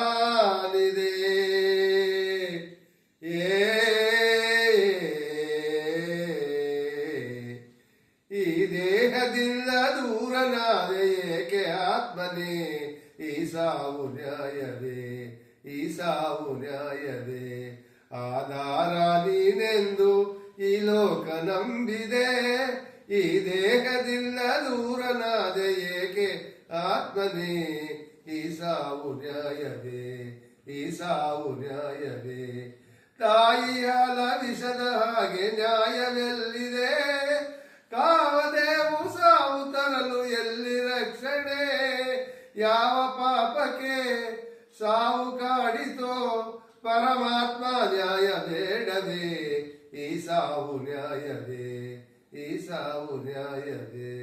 ದಯಾನಿದೆ ಈ ದೇಹದಿಂದ ದೂರನಾದೆ ಏಕೆ ಆತ್ಮನೇ ಈ ಸಾವು ನ್ಯಾಯವೇ ಈ ಸಾವು ನ್ಯಾಯವೇ ಆಧಾರ ನೀನೆಂದು ಈ ಲೋಕ ನಂಬಿದೆ ಈ ದೇಹದಿಂದ ದೂರನಾದೆ ಏಕೆ ಆತ್ಮನೇ ಈ ಸಾವು ನ್ಯಾಯವೇ ಈ ಸಾವು ನ್ಯಾಯವೇ ತಾಯಿಯ ವಿಷದ ಹಾಗೆ ನ್ಯಾಯವೆಲ್ಲಿದೆ ಕಾವದೇವು ಸಾವು ತರಲು ಎಲ್ಲಿ ರಕ್ಷಣೆ ಯಾವ ಪಾಪಕ್ಕೆ ಸಾವು ಕಾಡಿತೋ ಪರಮಾತ್ಮ ನ್ಯಾಯ ಬೇಡವೇ ಈ ಸಾವು ನ್ಯಾಯವೇ ಈ ಸಾವು ನ್ಯಾಯವೇ